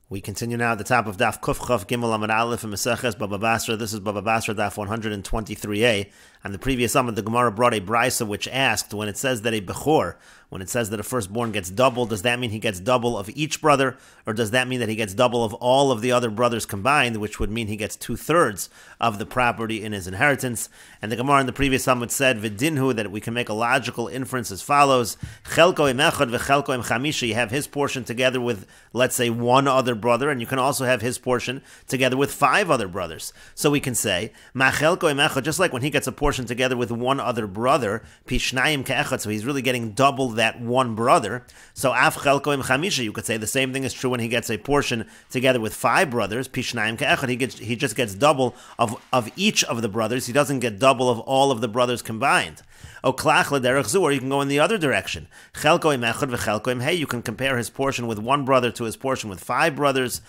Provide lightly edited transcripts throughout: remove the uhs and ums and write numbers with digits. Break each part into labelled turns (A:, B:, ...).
A: We continue now at the top of Daf Kufchav Gimel Amud Aleph and Meseches Bava Basra. This is Bava Basra Daf 123a. And the previous Amud, the Gemara brought a brisa which asked, when it says that a Bechor, when it says that a firstborn gets double, does that mean he gets double of each brother, or does that mean that he gets double of all of the other brothers combined, which would mean he gets 2/3 of the property in his inheritance? And the Gemara in the previous Amud said, Vidinhu, that we can make a logical inference as follows: Chelko im echad v'chelko im chamisha. You have his portion together with, let's say, one other brother, and you can also have his portion together with 5 other brothers. So we can say, Ma chelko im echad, just like when he gets a portion together with one other brother, pishnayim ke'echad, so he's really getting double that one brother. So af chelko im chamisha, you could say the same thing is true when he gets a portion together with 5 brothers, pishnayim ke'echad, he just gets double of each of the brothers. He doesn't get double of all of the brothers combined. Or you can go in the other direction. You can compare his portion with one brother to his portion with 5 brothers.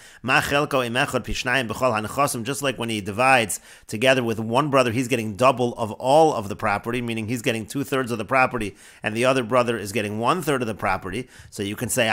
A: Just like when he divides together with one brother, he's getting double of all of the property, meaning he's getting 2/3 of the property, and the other brother is getting 1/3 of the property. So you can say,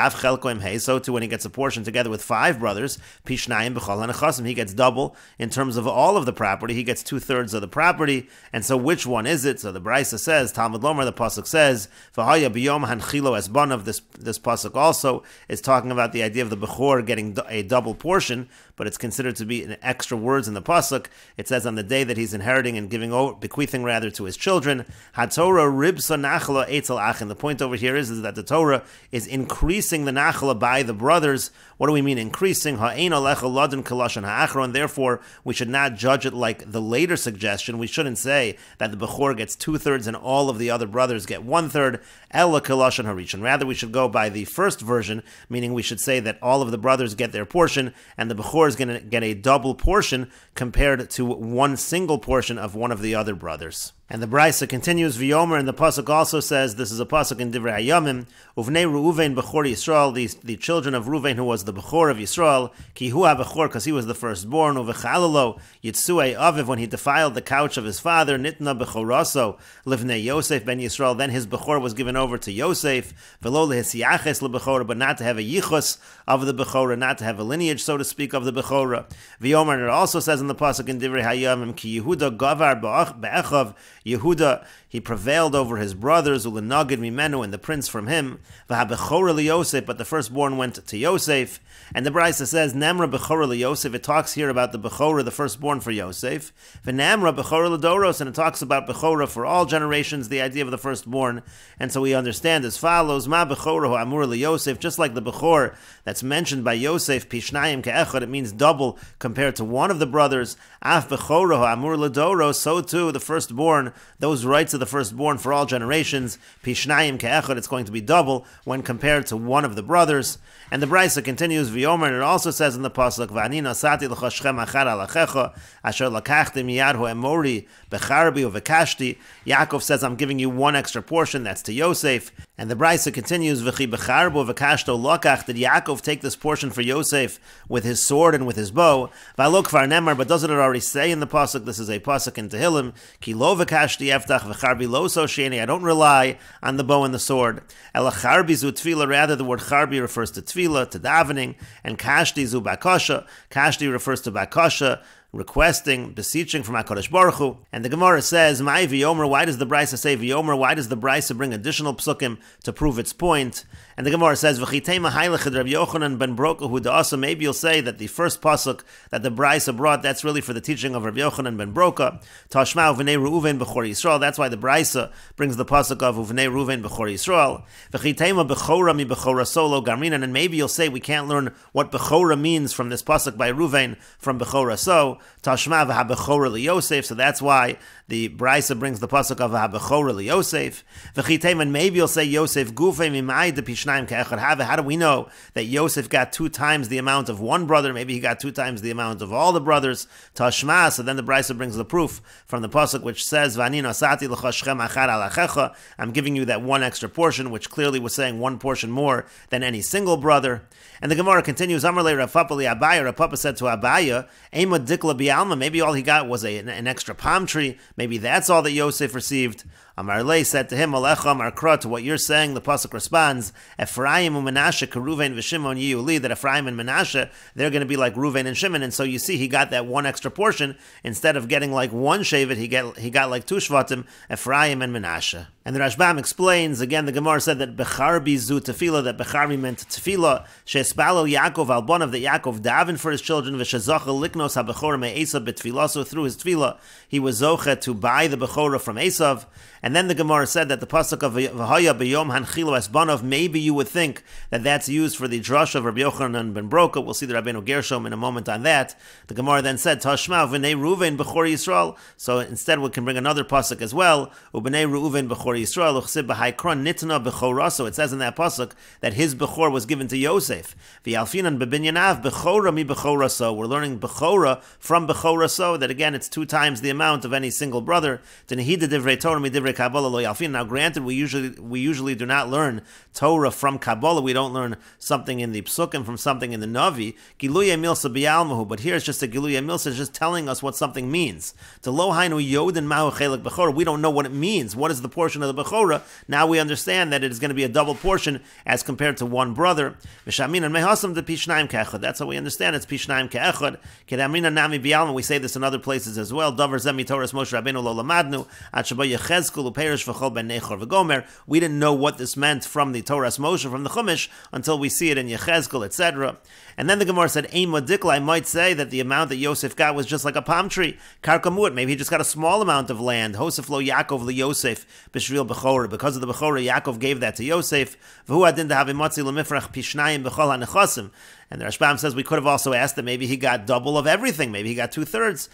A: so too when he gets a portion together with 5 brothers, he gets double in terms of all of the property. He gets 2/3 of the property. And so which one is it? So the brisa says, Talmud Lomer, the pasuk says, "V'haya b'yom hanchilo esbanav." This pasuk also is talking about the idea of the bechor getting a double portion, but it's considered to be an extra words in the pasuk. It says on the day that he's inheriting and bequeathing rather to his children, HaTorah ribsa nachla etzel achin. The point over here is that the Torah is increasing the nachla by the brothers. What do we mean increasing? Ha'ein alecha ladin kalashon ha'achron. Therefore, we should not judge it like the later suggestion. We shouldn't say that the bechor gets 2/3 and all of the other brothers get 1/3. Ella kalashon harishon. Rather, we should go by the first version, meaning we should say that all of the brothers get their portion, and the bechor is going to get a double portion compared to one single portion of one of the other brothers. And the brisa continues, V'yomer, and the pasuk also says, this is a pasuk in Divrei Hayamim, Uvnei Reuven Bechor Yisrael, the children of Reuven, who was the Bechor of Yisrael, Ki hu ha-Bechor, because he was the firstborn, Uvechalalo Yitzuei Aviv, when he defiled the couch of his father, Nitna Bechoraso, Livnei Yosef ben Yisrael, then his Bechor was given over to Yosef, V'lo lehisiaches lebechora, but not to have a yichus of the Bechora, not to have a lineage, so to speak, of the Bechora. V'yomer, and it also says in the pasuk in Divrei Hayamim, Ki Yehuda Gavar Be'echav, Yehuda, he prevailed over his brothers, Ulenagid Mimenu, and the prince from him. V'habechora liyosef, but the firstborn went to Yosef. And the brisa says, Nemra bechora liyosef. It talks here about the bechora, the firstborn for Yosef. V'namra bechora ladoros, and it talks about bechora for all generations, the idea of the firstborn. And so we understand as follows: Ma bechora hu amur liyosef, just like the bechor that's mentioned by Yosef, pishnayim ke'echad, it means double compared to one of the brothers. Af bechora hu amur ladoros, so too the firstborn, those rights of the firstborn for all generations, pishnayim ke'echad, it's going to be double when compared to one of the brothers. And the brisa continues, V'yomer, and it also says in the pasuk, V'ani nasati l'cha Shechem achar alachecha, asher lakachti miyad hu emori becharbi uvekashti. Yaakov says, I'm giving you one extra portion, that's to Yosef. And the brisa continues, V'chi becharbo vekashto lokach, did Yaakov take this portion for Yosef with his sword and with his bow? V'alo kvar nemar, but doesn't it already say in the pasuk, this is a pasuk in Tehillim, Ki lo vekashti eftach v'charbi lo so sheni, I don't rely on the bow and the sword. Ela charbi zu tefillah, rather the word charbi refers to tefillah, to davening, and kashti zu bakasha. Kashti refers to bakasha, requesting, beseeching from HaKadosh Baruch Hu. And the Gemara says, Mai v'yomer, why does the brisa say v'yomer? Why does the brisa bring additional psukim to prove its point? And the Gemara says, V'chitema hailechid Rabbi Yochanan ben Broka hu da'asa. Maybe you'll say that the first pasuk that the brisa brought, that's really for the teaching of Rabbi Yochanan ben Broka. Tashma uvnei Reuven b'chor Yisrael. That's why the brisa brings the pasuk of uvnei Reuven b'chor Yisrael. V'chitema b'chora mi b'chora solo gamrinan. And maybe you'll say we can't learn what b'chora means from this pasuk by Reuven from b'chora so. Tashma v'habechora liyosef. So that's why the brisa brings the pasuk of v'habechora liyosef. V'chitema, and maybe you'll say Yosef gufei mimai de pishnayim ke'echad hava. How do we know that Yosef got 2 times the amount of one brother? Maybe he got 2 times the amount of all the brothers. Tashma. So then the brisa brings the proof from the pasuk which says, V'ani nasati l'cha Shechem achar alachecha. I'm giving you that one extra portion, which clearly was saying one portion more than any single brother. And the Gemara continues, Amar le Rav Papa li Abaya. Rav Papa said to Abaya, Ema dikla bi'alma. Maybe all he got was an extra palm tree. Maybe that's all that Yosef received. Amar Lei said to him, Alecha Amar Kra, to what you're saying, the pasuk responds, Ephraim and Menashe Keruven v'Shimon Yiyuli, that Ephraim and Menashe, they're going to be like Ruven and Shimon, and so you see he got that one extra portion. Instead of getting like one shevet, he got like two shvatim, Ephraim and Menashe. And the Rashbam explains, again, the Gemara said that Becharbi zu tefillah, that Becharbi meant tefillah, she'espalo Yaakov al bonav, that Yaakov davened for his children, v'shezocha liknos ha-bechora me'esav betfilah, so through his tefillah, he was zocha to buy the bechora from Esav. And then the Gemara said that the pasuk of V'haya b'yom hanchilo es bonav, maybe you would think that that's used for the drasha of Rabbi Yochanan ben Broka. We'll see the Rabbeinu Gershom in a moment on that. The Gemara then said, Tashma v'nei Ruven b'chor Yisrael. So instead we can bring another pasuk as well, u'b'nei Ruven b'chor Yisrael, uchsib b'haikron nitna b'chora. So it says in that pasuk that his bechor was given to Yosef. V'yalfinan b'binyanav b'chora mi b'chora. So we're learning bechora from bechora. So that again it's 2 times the amount of any single brother. T'nehida divrei Torah mi divrei Kabbalah lo yalfin. Now granted, we usually do not learn Torah from Kabbalah. We don't learn something in the Psukim from something in the Navi. Giluya milsa b'yalmahu. But here it's just a giluya milsa, it's just telling us what something means. To lo hainu yodin mahu chelik bechora. We don't know what it means. What is the portion of the bechora? Now we understand that it is going to be a double portion as compared to one brother. V'shamin and mehasam de pishnayim ke'echad. That's how we understand it's pishnayim ke'echad. Kedamina nami b'yalma. We say this in other places as well. Davar zemi Torah Moshe Rabbeinu lo lamadnu. At sheba yechezkel uperish v'chol ben nechor v'gomer. We didn't know what this meant from the Torah Moshe, from the Chumash, until we see it in Yechezkel, etc. And then the Gemara said, Ein Madikla, I might say that the amount that Yosef got was just like a palm tree. Karkamut, maybe he just got a small amount of land. Hosef lo Yaakov li Yosef b'shvil b'chora. Because of the b'chora, Yaakov gave that to Yosef. V'hu adin dahavi motzi l'mifrach pishnayim b'chol ha'nechasim. And the Rashbam says we could have also asked that maybe he got double of everything. Maybe he got 2/3.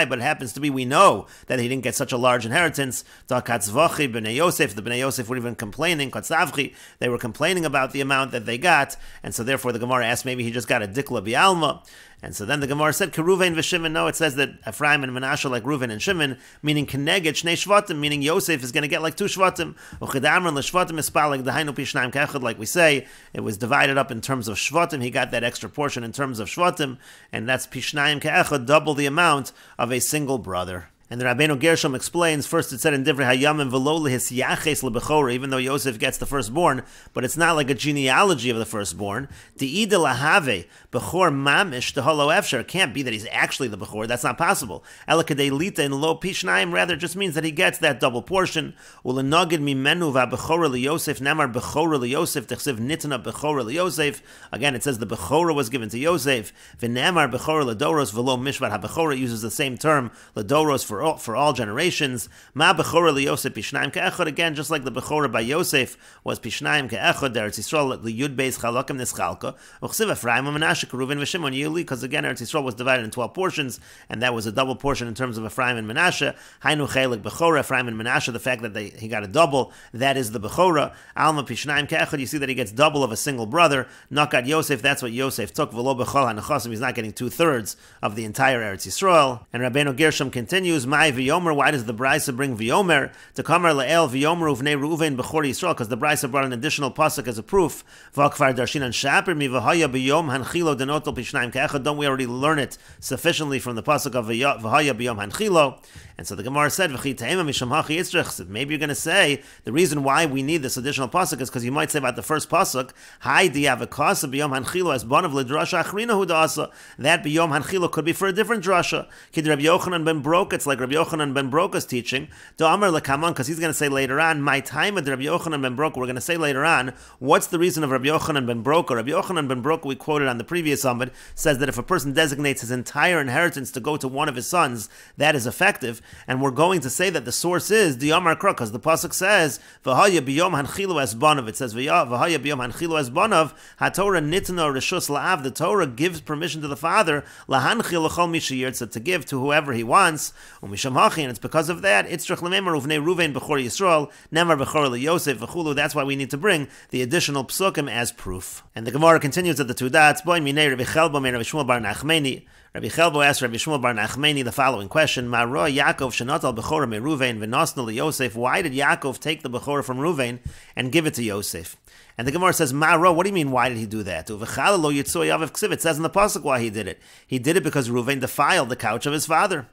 A: But it happens to be, we know that he didn't get such a large inheritance. The Bnei Yosef were even complaining. They were complaining about the amount that they got. And so therefore the Gemara asked maybe he just got a dikla bi'alma. And so then the Gemara said, Keruven v'Shimon. No, it says that Ephraim and Menashe like Ruven and Shimon, meaning Keneged Shnei Shvatim, meaning Yosef is going to get like 2 Shvatim. Uchidamran l'Shvatim ispalag dahainu pishnayim ke'echad, like we say, it was divided up in terms of Shvatim. He got that extra portion in terms of Shvatim, and that's pishnayim ke'echad, double the amount of a single brother. And the Rabbeinu Gershom explains, first it said in Divrei Hayamim v'lo lehis yaches lebechora, even though Yosef gets the firstborn, but it's not like a genealogy of the firstborn. De'ida lahave bechor mamish deholo efsher. It can't be that he's actually the bechor. That's not possible. Elakadei lita in lo pishnayim, rather, just means that he gets that double portion. Ulenogid mimenu va'bechora liyosef nemar bechora liyosef techsiv nitna bechora liyosef. Again, it says the bechora was given to Yosef. V'nemar bechora ledoros v'lo mishvat ha-bechora, uses the same term ledoros for all generations. Ma bechora liyosef pishnayim ke'echad. Again, just like the bechora by Yosef was pishnayim ke'echad, Eretz Yisrael liyud beis chalakim nischalka. Uchsiv Ephraim Menashe Keruven v'Shimon Yili, because again Eretz Yisrael was divided in 12 portions, and that was a double portion in terms of Ephraim and Menashe. Hainu chelik bechora, Ephraim and Menashe, the fact that he got a double, that is the bechora. Alma pishnayim ke'echad, you see that he gets double of a single brother. Nakat Yosef, that's what Yosef took. V'lo bechol ha'nechasim, he's not getting 2/3 of the entire Eretz Yisrael. And Rabbeinu Gershom continues, Mai v'yomer, why does the Brisa bring v'yomer? To kamar le'el v'yomer uvnei Reuven b'chor Yisrael, because the Brisa brought an additional pasuk as a proof. V'akvar darshin and shaper mi v'haya b'yom hanchilo denotol pishnayim ke'echad. Don't we already learn it sufficiently from the pasuk of v'haya b'yom hanchilo? And so the Gemara said, maybe you're going to say the reason why we need this additional pasuk is because you might say about the first pasuk, Hi diavakasa b'yom hanchilo as bonav l'drasha achrina hudasa. That b'yom hanchilo could be for a different drasha. Kid Rabbi Yochanan ben Broka, it's like Rabbi Yochanan ben Broka's teaching. Do'amar l'kaman, because he's going to say later on, my time of Rabbi Yochanan ben Broka, we're going to say later on, what's the reason of Rabbi Yochanan ben Broka? Rabbi Yochanan ben Broka, we quoted on the previous summit, says that if a person designates his entire inheritance to go to one of his sons, that is effective. And we're going to say that the source is the Yamar Kruk, because the pasuk says v'haya b'yom hanchilu es banav. It says v'haya b'yom hanchilu es banav. HaTorah nitna reshus la'av. The Torah gives permission to the father lahanchil l'chol mi sheyirtza, to give to whoever he wants. Umisham hachi, and it's because of that itzrich lememar uvnei Ruven b'chor Yisrael nemar b'chor liyosef v'chulu. That's why we need to bring the additional psukim as proof. And the Gemara continues at the 2 dots. Boy minei Rabbi Chelbo mein Rabbi Shmuel bar Nachmeni. Rabbi Chelbo asked Rabbi Shmuel bar Nachmeni the following question: Ma'roa Yaakov shenatal bechora me Ruven v'nosnu liyosef. Why did Yaakov take the bechora from Ruven and give it to Yosef? And the Gemara says, Ma'ro, what do you mean, why did he do that? It says in the pasuk why he did it. He did it because Ruven defiled the couch of his father.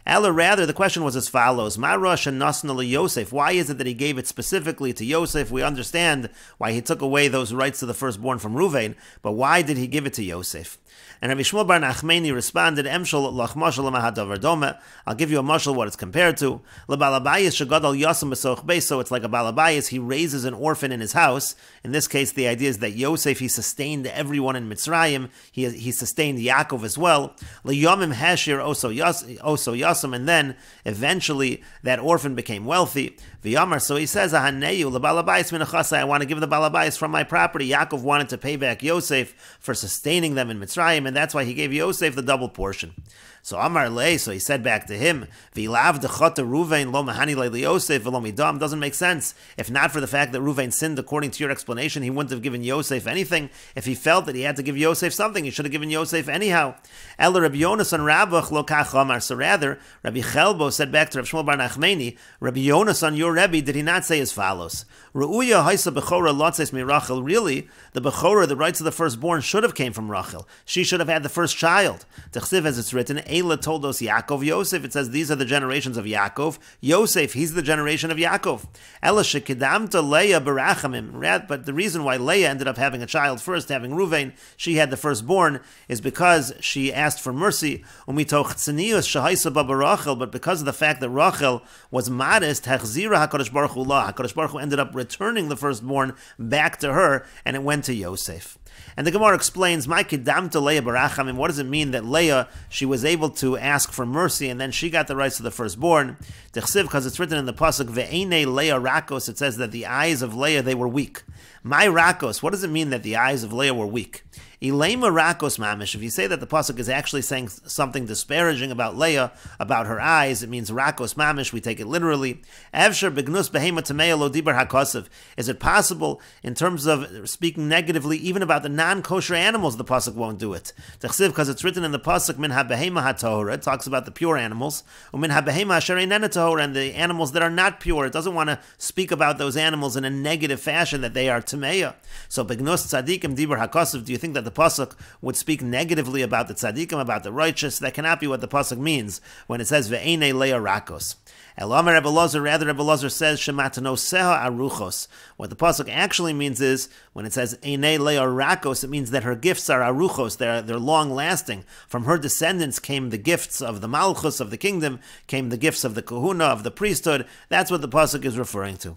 A: Ella, rather, the question was as follows: Ma Rosh Nasna li Yosef. Why is it that he gave it specifically to Yosef? We understand why he took away those rights to the firstborn from Ruvain, but why did he give it to Yosef? And Rabbi Shmuel bar Nachmani responded, Emshel lach mashal mahadavar dome. I'll give you a mashal what it's compared to. Lebalabayis shagadol yasam b'soch beis. So it's like a balabayis. He raises an orphan in his house. In this case, the idea is that Yosef, he sustained everyone in Mitzrayim. He sustained Yaakov as well. Leyomim hashir oso yasam. And then eventually that orphan became wealthy. V'yamar. So he says, Ahaneyu lebalabayis minachasai. I want to give the balabayis from my property. Yaakov wanted to pay back Yosef for sustaining them in Mitzrayim, and that's why he gave Yosef the double portion. So Amar Le, so he said back to him, V'lav dechata Ruvain lo mahani le Yosef v'lo midam. Doesn't make sense. If not for the fact that Ruvain sinned according to your explanation, he wouldn't have given Yosef anything. If he felt that he had to give Yosef something, he should have given Yosef anyhow. Ela Rabbi Yonasan Rabbach lo kach Amar. So rather, Rabbi Chelbo said back to Rabbi Shmuel bar Nachmani, Rabbi Yonasan, your Rebbe, did he not say as follows? Ru'uya haisa bechora lotzes mi Rachel. Really, the bechora, the rights of the firstborn, should have came from Rachel. She should have had the first child. T'chsiv, as it's written, Eila told us Yaakov Yosef. It says these are the generations of Yaakov. Yosef, he's the generation of Yaakov. Ela shekidamta Leah berachamim. But the reason why Leah ended up having a child first, having Ruvain, she had the firstborn, is because she asked for mercy. Umitoch tznius shahaisa baba Rachel. But because of the fact that Rachel was modest, hachzira HaKadosh Baruch Hu la. HaKadosh Baruch Hu ended up returning the firstborn back to her, and it went to Yosef. And the Gemara explains, "My kidamta Leah barachamim." What does it mean that Leah, she was able to ask for mercy, and then she got the rights of the firstborn? T'chsiv, because it's written in the pasuk, "Ve'enei Leah rakos." It says that the eyes of Leah, they were weak. My rakos. What does it mean that the eyes of Leah were weak? Ilema rakos mamish. If you say that the pasuk is actually saying something disparaging about Leah, about her eyes, it means rakos mamish. We take it literally. Evshar begnus behema tameya lo dibar hakosav. Is it possible, in terms of speaking negatively, even about the non-kosher animals, the pasuk won't do it? T'chsiv, because it's written in the pasuk, min habehema hatahora. It talks about the pure animals. Umin habehema asher einena tahora, and the animals that are not pure. It doesn't want to speak about those animals in a negative fashion, that they are tameya. So begnus tzadikim dibar hakosav. Do you think that the pasuk would speak negatively about the tzaddikim, about the righteous? That cannot be what the pasuk means when it says ve'enei Leah rakos. Elamar Rebbe Lozer, rather Rebbe Lozer says shematanoseha aruchos. What the pasuk actually means is, when it says einei Leah rakos, it means that her gifts are aruchos, they're long lasting. From her descendants came the gifts of the malchus, of the kingdom, came the gifts of the kahuna, of the priesthood. That's what the pasuk is referring to.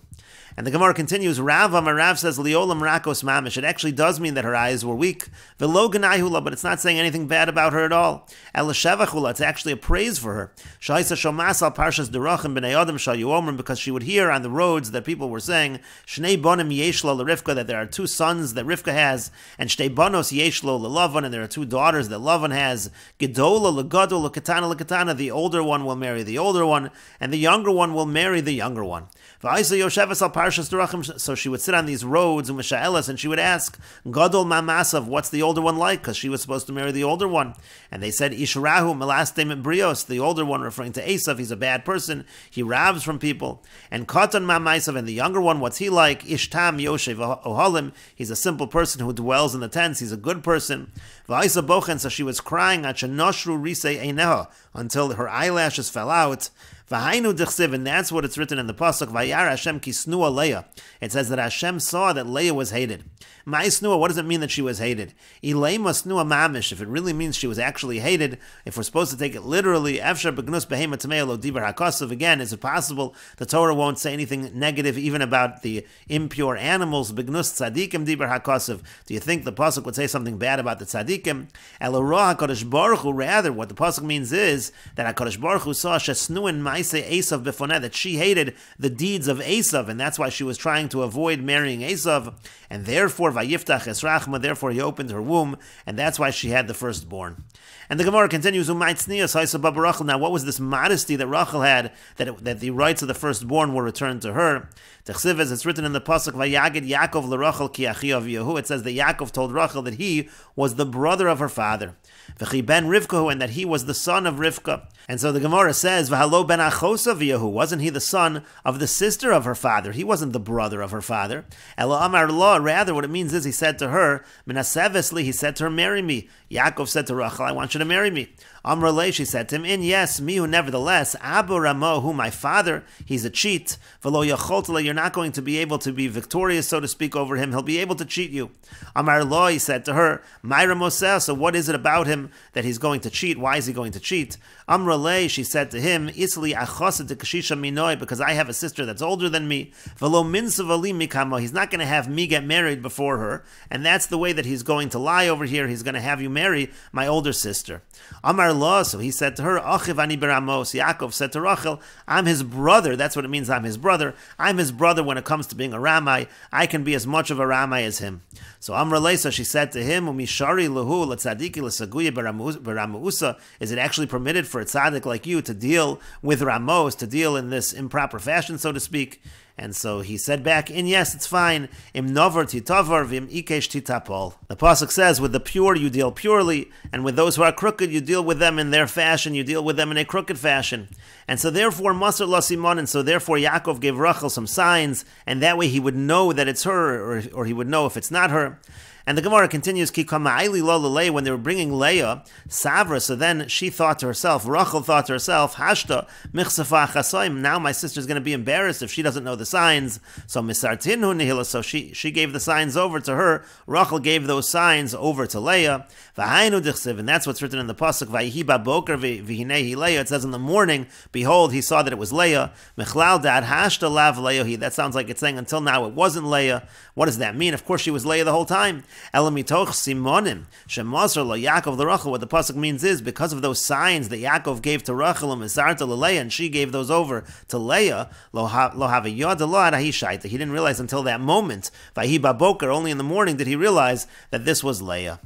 A: And the Gemara continues, Rav says, Liolam rakos mamish. It actually does mean that her eyes were weak. Velo ganayhula, but it's not saying anything bad about her at all. Elashevachula, it's actually a praise for her. Shaisa shomasal parshas derachim b'nei adam shayuomrim, because she would hear on the roads that people were saying, Shnei bonim yeshlo l'Rivka, that there are two sons that Rivka has, and Shnei bonos yeshlo l'Lavan, and there are two daughters that Lavan has. Gedola l'Gadol l'Katana l'Katana, the older one will marry the older one, and the younger one will marry the younger one. V'aisa yoshevas al parshas derachim, so she would sit on these roads and Misha'elas, and she would ask, Gadol mamasav, what's the older one like? Because she was supposed to marry the older one. And they said, Ishrahu melastem brios, the older one, referring to Esav, he's a bad person, he robs from people. And Katan mamaisav, and the younger one, what's he like? Ishtam yoshev ohalim, he's a simple person who dwells in the tents, he's a good person. V'aisa bochen, so she was crying, Achanoshru risei eineha, until her eyelashes fell out. And that's what it's written in the pasuk. Vayar Hashem kisnua Leah. It says that Hashem saw that Leah was hated. Ma'isnua, what does it mean that she was hated? Ilema snua mamish. If it really means she was actually hated, if we're supposed to take it literally, Efshar begnus behema tamei lo dibar hakosav. Again, is it possible the Torah won't say anything negative even about the impure animals? Begnus tzadikim dibar hakosav. Do you think the pasuk would say something bad about the tzadikim? Eloroh HaKadosh Baruch Hu. Rather, what the pasuk means is that HaKadosh Baruch Hu saw shesnuin ma'aseh Esav befoneh, that she hated the deeds of Esav, and that's why she was trying to avoid marrying Esav, and therefore vayiftach es rachma, therefore he opened her womb, and that's why she had the firstborn. And the Gemara continues, now what was this modesty that Rachel had, that the rights of the firstborn were returned to her? T'chsiv, as it's written in the pasuk, Vayagid Yaakov l'Rachel ki achi av Yehu. It says that Yaakov told Rachel that he was the brother of her father, V'chi ben Rivkahu, and that he was the son of Rivka. And so the Gemara says, V'halo ben achosa v'yahu. Wasn't he the son of the sister of her father? He wasn't the brother of her father. Ela amar lo. Rather, what it means is he said to her, Menasevesli, he said to her, marry me. Yaakov said to Rachel, I want you to marry me. Amrale, she said to him, in yes, me who nevertheless, Abu Ramo, who my father, he's a cheat. V'lo yacholtele, you're not going to be able to be victorious, so to speak, over him. He'll be able to cheat you. Amar lo, he said to her, Myra Moseh, so what is it about him that he's going to cheat? Why is he going to cheat? Amrale, she said to him, Isli achoset kashisha minoi, because I have a sister that's older than me. V'lo minsavali mikamo, he's not going to have me get married before her, and that's the way that he's going to lie over here. He's going to have you marry my older sister. Amar lo, so he said to her, Achiv ani beramos. Yaakov said to Rachel, I'm his brother. That's what it means, I'm his brother. I'm his brother when it comes to being a Ramai. I can be as much of a Ramai as him. So Amrale, so she said to him, Umishari luhu l'tzadiki l'saguya beramusa. Is it actually permitted for a tzaddik like you to deal with Ramos, to deal in this improper fashion, so to speak? And so he said back, in yes, it's fine. Im nover titavar vim ikesh titapol. The pasuk says, with the pure you deal purely, and with those who are crooked you deal with them in their fashion, you deal with them in a crooked fashion. And so therefore, Masr la Simon, and so therefore Yaakov gave Rachel some signs, and that way he would know that it's her, or he would know if it's not her. And the Gemara continues, Ki kama'ili lo l'Leah, when they were bringing Leah, Savra, so then she thought to herself, Rachel thought to herself, Hashta, michsafa chasoim, now my sister's going to be embarrassed if she doesn't know the signs. So misartinu nihila, so she gave the signs over to her. Rachel gave those signs over to Leah. V'hainu dichsiv, and that's what's written in the pasuk, V'yihi baboker v'hinehi Leah. It says in the morning, behold, he saw that it was Leah. Mechlal dad hashta lav Leah. That sounds like it's saying until now it wasn't Leah. What does that mean? Of course she was Leah the whole time. Elamitoch simonim shemosar lo Yaakov l'Rachel. What the pasuk means is because of those signs that Yaakov gave to Rachel and Mizarta l'Leah, and she gave those over to Leah. Lo have a yod lo adahishayta. He didn't realize until that moment. Vahi baboker. Only in the morning did he realize that this was Leah.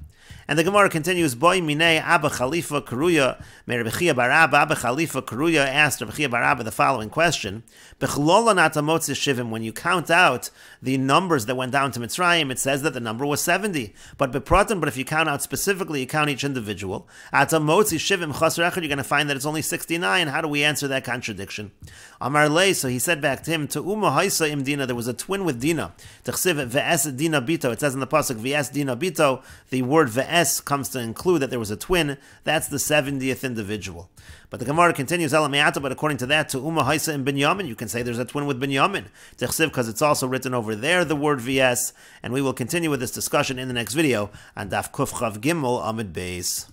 A: And the Gemara continues, Boy minei Abba Khalifa Karuya, May Rabbi Chia bar Abba, Abba Khalifa Karuya asked Rabbi Chia bar Abba the following question, when you count out the numbers that went down to Mitzrayim, it says that the number was 70. But if you count out specifically, you count each individual, you're going to find that it's only 69. How do we answer that contradiction? Amar Lei, so he said back to him, Te'uma Haisa im Dina, there was a twin with Dina. T'chsiv ve'es Dina Bito. It says in the pasuk, ve'es Dina Bito, the word ve'es comes to include that there was a twin. That's the 70th individual. But the Gemara continues, but according to that, Te'uma Haisa im Binyamin, you can say there's a twin with Binyamin. T'chsiv, because it's also written over there, the word ve'es. And we will continue with this discussion in the next video on Daf Kuf Chav Gimel Amid Beis.